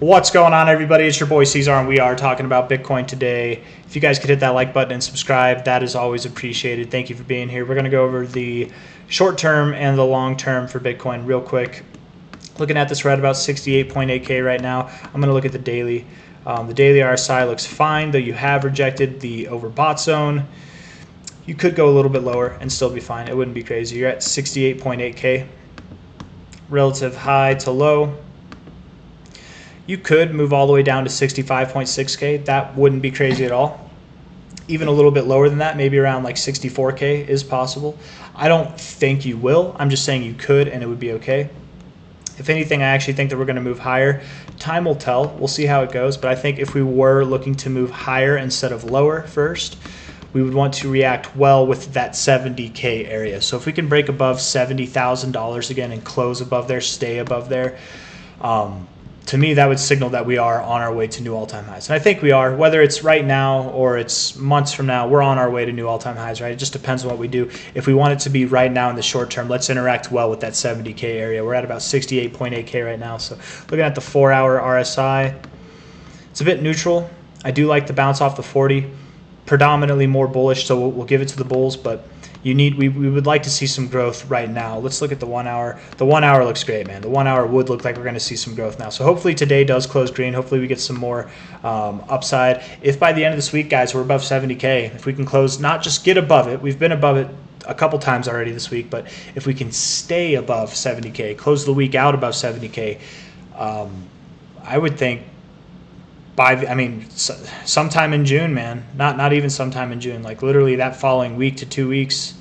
What's going on, everybody? It's your boy C-Zar, and we are talking about Bitcoin today. If you guys could hit that like button and subscribe, that is always appreciated. Thank you for being here. We're going to go over the short term and the long term for Bitcoin real quick. Looking at this, we're at about 68.8K right now. I'm going to look at the daily. The daily RSI looks fine, though you have rejected the overbought zone. You could go a little bit lower and still be fine. It wouldn't be crazy. You're at 68.8K. Relative high to low. You could move all the way down to 65.6K. That wouldn't be crazy at all. Even a little bit lower than that, maybe around like 64K is possible. I don't think you will. I'm just saying you could, and it would be okay. If anything, I actually think that we're going to move higher. Time will tell. We'll see how it goes. But I think if we were looking to move higher instead of lower first, we would want to react well with that 70K area. So if we can break above $70,000 again and close above there, stay above there, to me, that would signal that we are on our way to new all-time highs. And I think we are. Whether it's right now or it's months from now, we're on our way to new all-time highs, right? It just depends on what we do. If we want it to be right now in the short term, let's interact well with that 70K area. We're at about 68.8K right now. So looking at the 4-hour RSI, it's a bit neutral. I do like the bounce off the 40. Predominantly more bullish, so we'll give it to the bulls, but we would like to see some growth right now. Let's look at the 1 hour. The 1 hour looks great, man. The 1 hour would look like we're going to see some growth now. So hopefully today does close green. Hopefully we get some more upside. If by the end of this week, guys, we're above 70K, if we can close, not just get above it, we've been above it a couple times already this week, but if we can stay above 70K, close the week out above 70K, I would think sometime in June, man. Not even sometime in June. Like literally that following week to 2 weeks.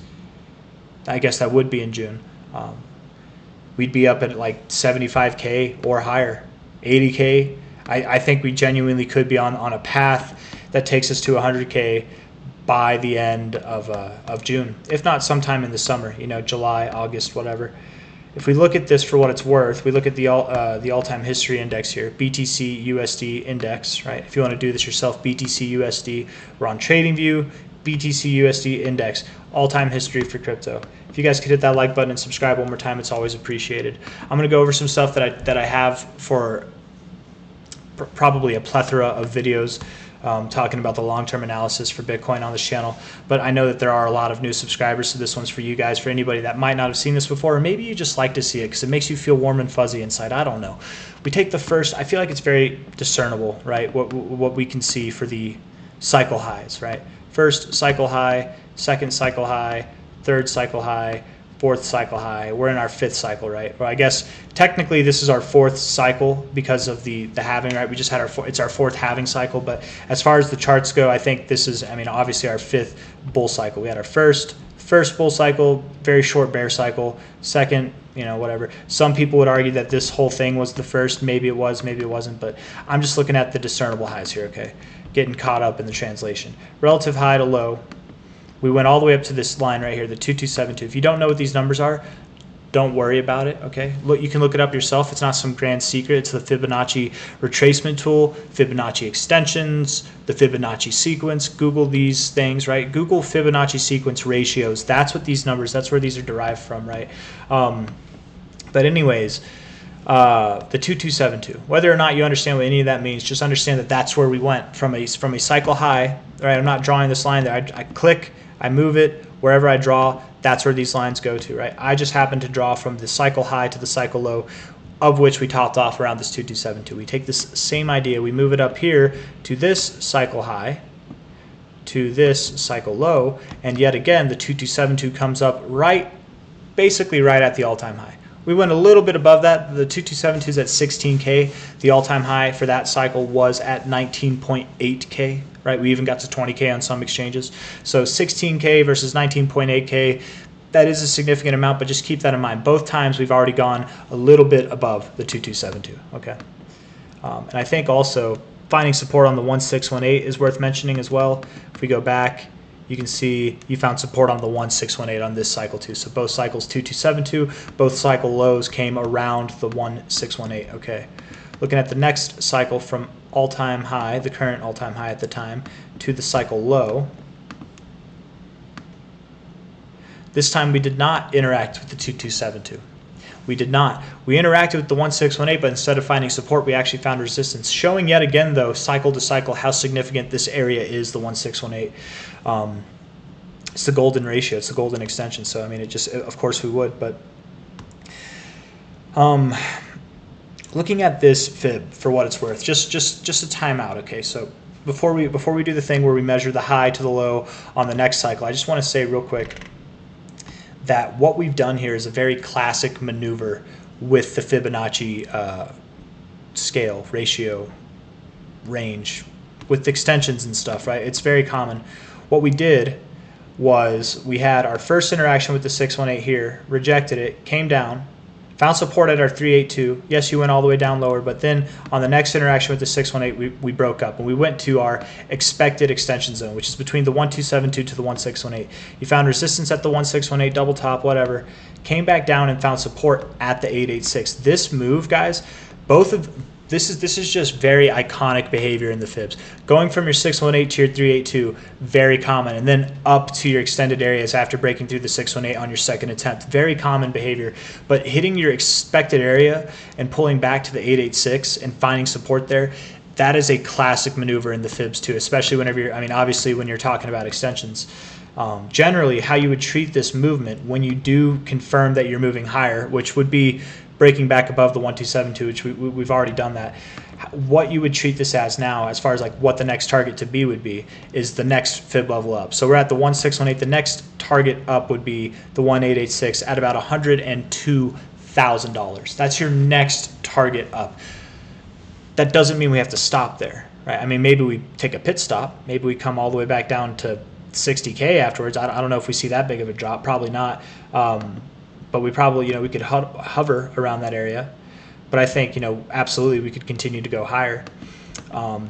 I guess that would be in June. We'd be up at like 75K or higher, 80K. I think we genuinely could be on a path that takes us to 100K by the end of June, if not sometime in the summer. July, August, whatever. If we look at this for what it's worth, we look at the all-time history index here, BTC USD index, right? If you want to do this yourself, BTC USD. We're on TradingView, BTC USD index, all-time history for crypto. If you guys could hit that like button and subscribe one more time, it's always appreciated. I'm going to go over some stuff that I have for probably a plethora of videos. Talking about the long-term analysis for Bitcoin on this channel, but I know that there are a lot of new subscribers, so this one's for you guys, for anybody that might not have seen this before, or maybe you just like to see it because it makes you feel warm and fuzzy inside. I don't know. We take the first, I feel like it's very discernible, right, what we can see for the cycle highs, right? First cycle high, second cycle high, third cycle high, fourth cycle high. We're in our fifth cycle, right? Or I guess technically this is our fourth cycle because of the halving, right? We just had it's our fourth halving cycle, but as far as the charts go, I think this is, obviously our fifth bull cycle. We had our first bull cycle, very short bear cycle, second, whatever. Some people would argue that this whole thing was the first. Maybe it was, maybe it wasn't, but I'm just looking at the discernible highs here, okay? Getting caught up in the translation. Relative high to low. We went all the way up to this line right here, the 2272. If you don't know what these numbers are, don't worry about it, okay? Look, you can look it up yourself. It's not some grand secret. It's the Fibonacci retracement tool, Fibonacci extensions, the Fibonacci sequence. Google these things, right? Google Fibonacci sequence ratios. That's what these numbers, that's where these are derived from, right? But anyways, the 2272. Whether or not you understand what any of that means, just understand that that's where we went from a cycle high, right? I'm not drawing this line there. I click, I move it, wherever I draw, that's where these lines go to, right? I just happen to draw from the cycle high to the cycle low, of which we topped off around this 2272. We take this same idea, we move it up here to this cycle high, to this cycle low, and yet again, the 2272 comes up basically right at the all-time high. We went a little bit above that. The 2272 is at 16K. The all-time high for that cycle was at 19.8K, right? We even got to 20K on some exchanges. So 16K versus 19.8K, that is a significant amount, but just keep that in mind. Both times we've already gone a little bit above the 2272, okay? And I think also finding support on the 1618 is worth mentioning as well. If we go back, you can see you found support on the 1618 on this cycle too. So both cycles 2272, both cycle lows came around the 1618. Okay. Looking at the next cycle from all-time high, the current all-time high at the time, to the cycle low. This time we did not interact with the 2272. We did not. We interacted with the 1618, but instead of finding support, we actually found resistance, showing yet again, though, cycle to cycle, how significant this area is, the 1618. It's the golden ratio. It's the golden extension. So, I mean, it just, of course we would, but looking at this fib for what it's worth, just a timeout, okay? So before we do the thing where we measure the high to the low on the next cycle, I just want to say real quick that what we've done here is a very classic maneuver with the Fibonacci scale, ratio, range, with extensions and stuff, right? It's very common. What we did was we had our first interaction with the 618 here, rejected it, came down, found support at our 382. Yes, you went all the way down lower, but then on the next interaction with the 618, we broke up and we went to our expected extension zone, which is between the 1272 to the 1618. You found resistance at the 1618, double top, whatever, came back down and found support at the 886. This move, guys, this is just very iconic behavior in the fibs. Going from your 618 to your 382, very common, and then up to your extended areas after breaking through the 618 on your second attempt. Very common behavior, but hitting your expected area and pulling back to the 886 and finding support there, that is a classic maneuver in the fibs too, especially whenever you're, I mean, obviously when you're talking about extensions. Generally, how you would treat this movement when you do confirm that you're moving higher, which would be breaking back above the 1272, which we've already done that. What you would treat this as now, as far as like what the next target to be would be, is the next fib level up. So we're at the 1618. The next target up would be the 1886 at about $102,000. That's your next target up. That doesn't mean we have to stop there, right? I mean, maybe we take a pit stop. Maybe we come all the way back down to 60K afterwards. I don't know if we see that big of a drop. Probably not. But we probably, we could hover around that area. But I think, absolutely we could continue to go higher.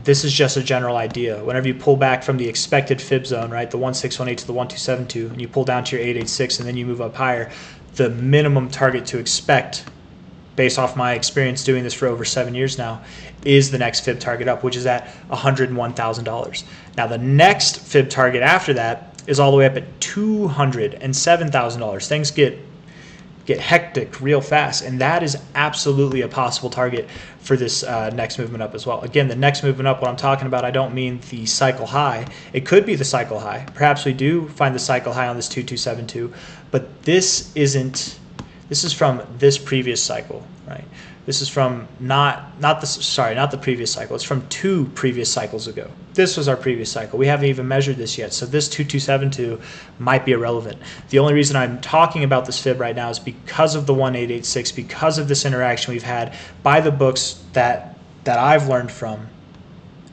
This is just a general idea. Whenever you pull back from the expected fib zone, right, the 1618 to the 1272, and you pull down to your 886 and then you move up higher, the minimum target to expect, based off my experience doing this for over 7 years now, is the next fib target up, which is at $101,000. Now the next fib target after that is all the way up at $207,000. Things get hectic real fast, and that is absolutely a possible target for this next movement up as well. Again, the next movement up, what I'm talking about, I don't mean the cycle high. It could be the cycle high. Perhaps we do find the cycle high on this 2272, but this is from this previous cycle, right? This is from not the previous cycle. It's from 2 previous cycles ago. This was our previous cycle. We haven't even measured this yet, so this 2272 might be irrelevant. The only reason I'm talking about this fib right now is because of the 1886, because of this interaction we've had by the books that I've learned from,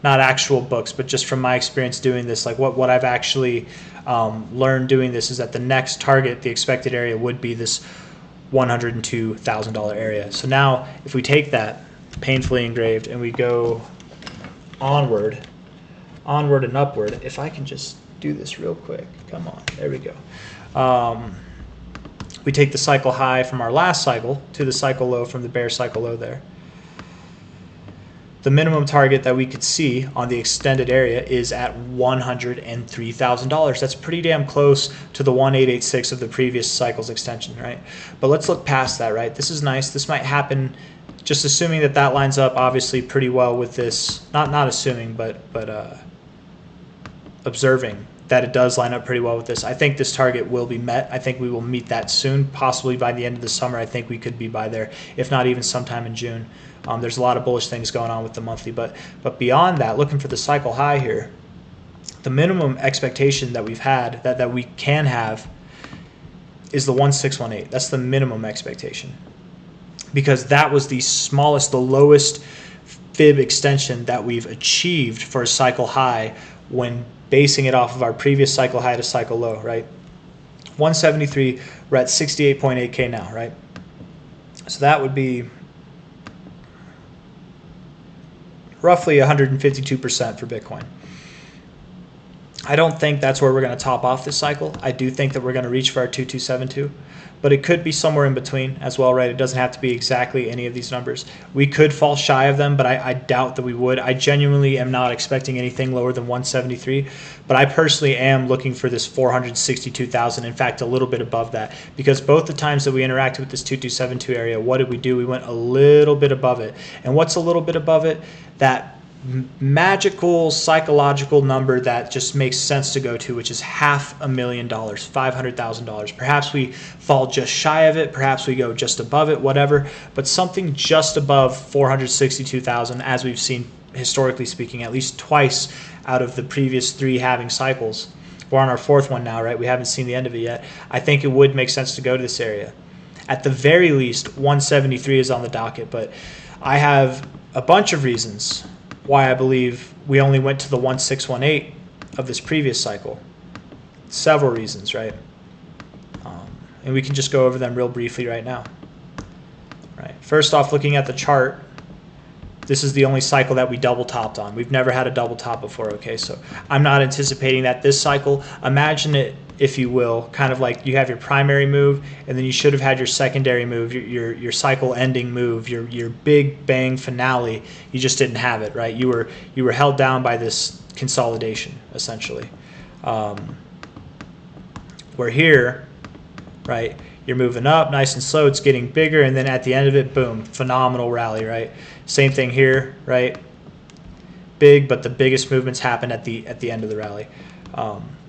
not actual books, but just from my experience doing this. Like what I've actually learned doing this is that the next target, the expected area, would be this $102,000 area. So now if we take that painfully engraved and we go onward and upward, if I can just do this real quick, come on, there we go. We take the cycle high from our last cycle to the cycle low from the bear cycle low there. The minimum target that we could see on the extended area is at $103,000. That's pretty damn close to the 1886 of the previous cycle's extension, right? But let's look past that, right? This is nice. This might happen, just assuming that lines up obviously pretty well with this. Not assuming, but observing that it does line up pretty well with this. I think this target will be met. I think we will meet that soon, possibly by the end of the summer. I think we could be by there, if not even sometime in June. There's a lot of bullish things going on with the monthly, but beyond that, looking for the cycle high here, the minimum expectation that we've had, that we can have, is the 1618. That's the minimum expectation, because that was the smallest, the lowest fib extension that we've achieved for a cycle high when basing it off of our previous cycle high to cycle low, right? 173, we're at 68.8K now, right? So that would be roughly 152% for Bitcoin. I don't think that's where we're going to top off this cycle. I do think that we're going to reach for our 2272, but it could be somewhere in between as well, right? It doesn't have to be exactly any of these numbers. We could fall shy of them, but I doubt that we would. I genuinely am not expecting anything lower than 173, but I personally am looking for this 462,000, in fact, a little bit above that, because both the times that we interacted with this 2272 area, what did we do? We went a little bit above it. And what's a little bit above it? That magical psychological number that just makes sense to go to, which is $500,000, $500,000. Perhaps we fall just shy of it, perhaps we go just above it, whatever, but something just above 462,000, as we've seen historically speaking at least twice out of the previous 3 halving cycles. We're on our 4th one now, right? We haven't seen the end of it yet. I think it would make sense to go to this area. At the very least, 173 is on the docket, but I have a bunch of reasons why I believe we only went to the 1618 of this previous cycle. Several reasons, right? And we can just go over them real briefly right now. Right. First off, looking at the chart, this is the only cycle that we double topped on. We've never had a double top before, okay? So I'm not anticipating that this cycle. Imagine it, if you will, kind of like you have your primary move, and then you should have had your secondary move, your cycle ending move, your big bang finale. You just didn't have it, right? You were held down by this consolidation, essentially. We're here, right? You're moving up nice and slow, it's getting bigger, and then at the end of it, boom, phenomenal rally, right? Same thing here, right? Big, but the biggest movements happen at the end of the rally.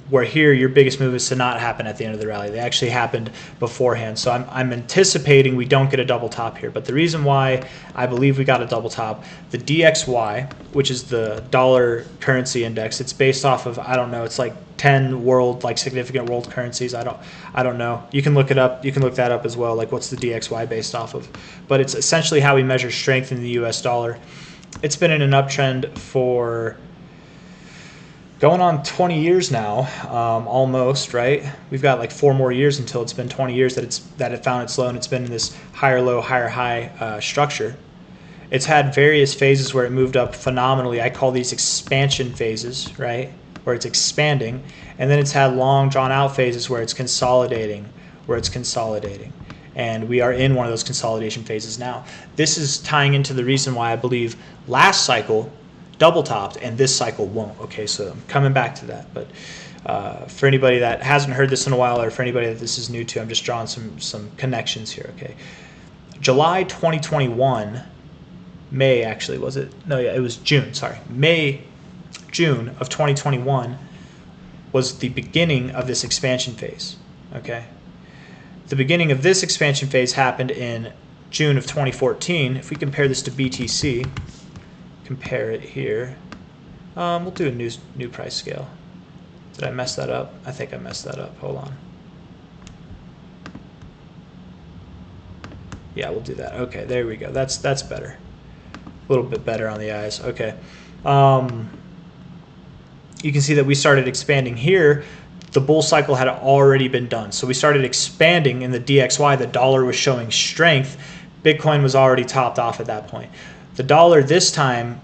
Where here, your biggest movements did not happen at the end of the rally. They actually happened beforehand. So I'm anticipating we don't get a double top here. But the reason why I believe we got a double top, the DXY, which is the dollar currency index, it's based off of, I don't know, it's like 10 world, like significant world currencies. I don't know. You can look it up. You can look that up as well. Like, what's the DXY based off of? But it's essentially how we measure strength in the US dollar. It's been in an uptrend for going on 20 years now, almost, right? We've got like 4 more years until it's been 20 years that it found its low, and it's been in this higher low, higher high structure. It's had various phases where it moved up phenomenally. I call these expansion phases, right? Where it's expanding, and then it's had long drawn out phases where it's consolidating, and we are in one of those consolidation phases now. This is tying into the reason why I believe last cycle double topped and this cycle won't. Okay, so I'm coming back to that, but for anybody that hasn't heard this in a while, or for anybody that this is new to, I'm just drawing some connections here. Okay, July 2021, May actually, was it? No, yeah, it was June. Sorry, June of 2021 was the beginning of this expansion phase. Okay, the beginning of this expansion phase happened in June of 2014. If we compare this to BTC, compare it here. We'll do a new price scale. Did I mess that up? I think I messed that up. Hold on. Yeah, we'll do that. Okay, there we go. That's better. A little bit better on the eyes. Okay. You can see that we started expanding here. The bull cycle had already been done. So we started expanding in the DXY. The dollar was showing strength. Bitcoin was already topped off at that point. The dollar this time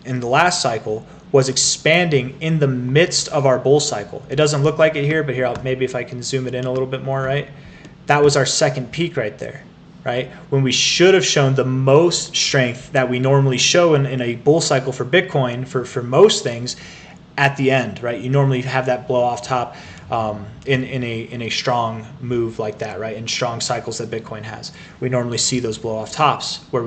in the last cycle was expanding in the midst of our bull cycle. It doesn't look like it here, but here, maybe if I can zoom it in a little bit more, right? That was our second peak right there, right? When we should have shown the most strength that we normally show in a bull cycle for Bitcoin, for most things, at the end, right? You normally have that blow off top in a strong move like that, right? In strong cycles that Bitcoin has, we normally see those blow off tops where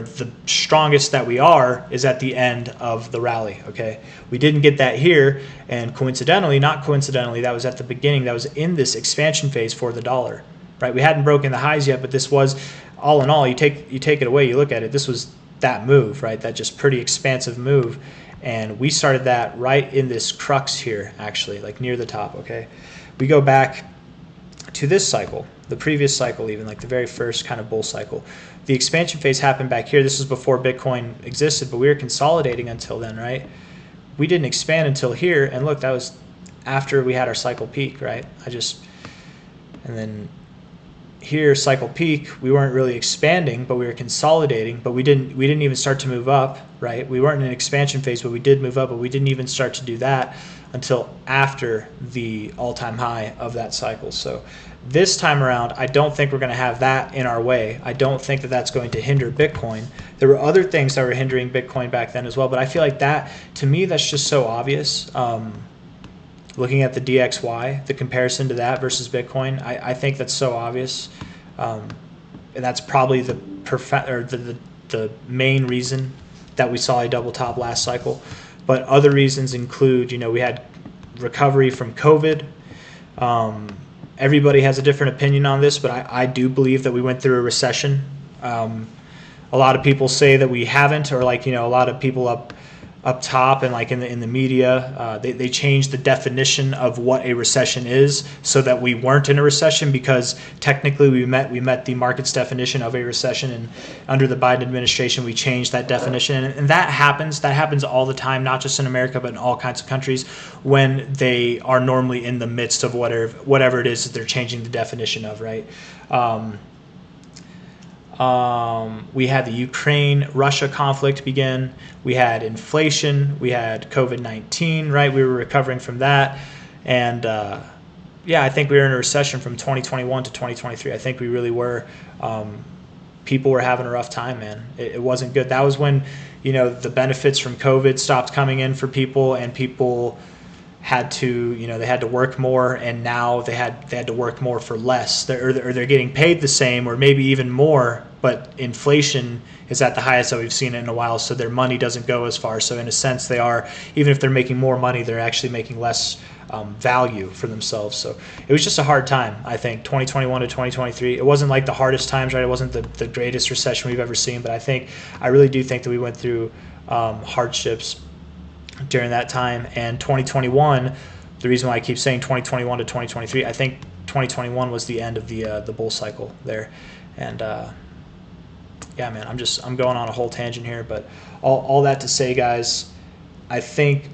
the strongest that we are is at the end of the rally. Okay, we didn't get that here, and not coincidentally, that was at the beginning. That was in this expansion phase for the dollar, right? We hadn't broken the highs yet, but this was, all in all, you take it away, you look at it, this was that move, right? That just pretty expansive move. And we started that right in this crux here, actually, like near the top, okay? We go back to this cycle, the previous cycle even, like the very first kind of bull cycle. The expansion phase happened back here. This was before Bitcoin existed, but we were consolidating until then, right? We didn't expand until here, and look, that was after we had our cycle peak, right? And then here, cycle peak, we weren't really expanding, but we were consolidating, but we didn't even start to move up, right? We weren't in an expansion phase, but we did move up, but we didn't even start to do that until after the all-time high of that cycle. So this time around, I don't think we're going to have that in our way. I don't think that that's going to hinder Bitcoin. There were other things that were hindering Bitcoin back then as well, but I feel like that, to me, that's just so obvious. Looking at the DXY, the comparison to that versus Bitcoin, I think that's so obvious, and that's probably the main reason that we saw a double top last cycle. But other reasons include, we had recovery from COVID. Everybody has a different opinion on this, but I do believe that we went through a recession. A lot of people say that we haven't, or a lot of people up top and in the media, they changed the definition of what a recession is so that we weren't in a recession, because technically we met the market's definition of a recession, and under the Biden administration we changed that definition, and that happens all the time, not just in America but in all kinds of countries, when they are normally in the midst of whatever it is that they're changing the definition of, right? We had the Ukraine-Russia conflict begin. We had inflation. We had COVID-19, right? We were recovering from that. And, I think we were in a recession from 2021 to 2023. I think we really were. People were having a rough time, man. It wasn't good. That was when, the benefits from COVID stopped coming in for people, and people had to, they had to work more, and now they had to work more for less. They're getting paid the same or maybe even more, but inflation is at the highest that we've seen it in a while, so their money doesn't go as far. So in a sense, they are, even if they're making more money, they're actually making less value for themselves. So it was just a hard time, I think, 2021 to 2023. It wasn't like the hardest times, right? It wasn't the greatest recession we've ever seen, but I really do think that we went through hardships during that time. And 2021, the reason why I keep saying 2021 to 2023, I think 2021 was the end of the bull cycle there. And man, I'm going on a whole tangent here, but all that to say, guys, I think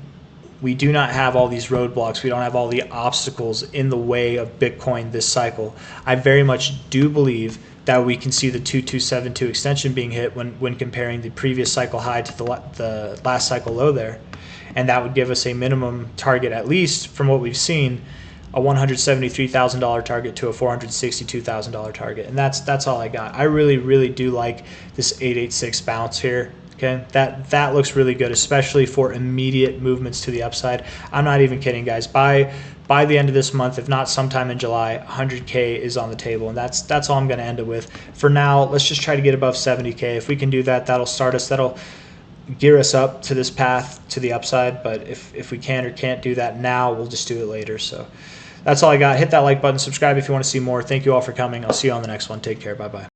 we do not have all these roadblocks. We don't have all the obstacles in the way of Bitcoin this cycle. I very much do believe that we can see the 2272 extension being hit when comparing the previous cycle high to the last cycle low there. And that would give us a minimum target, at least from what we've seen, a $173,000 target to a $462,000 target. And that's all I got. I really, really do like this 886 bounce here. Okay, that looks really good, especially for immediate movements to the upside. I'm not even kidding, guys. By the end of this month, if not sometime in July, 100K is on the table, and that's all I'm going to end it with. For now, let's just try to get above 70K. If we can do that, that'll gear us up to this path to the upside. But if we can or can't do that now, we'll just do it later. So that's all I got. Hit that like button, subscribe if you want to see more. Thank you all for coming. I'll see you on the next one. Take care. Bye-bye.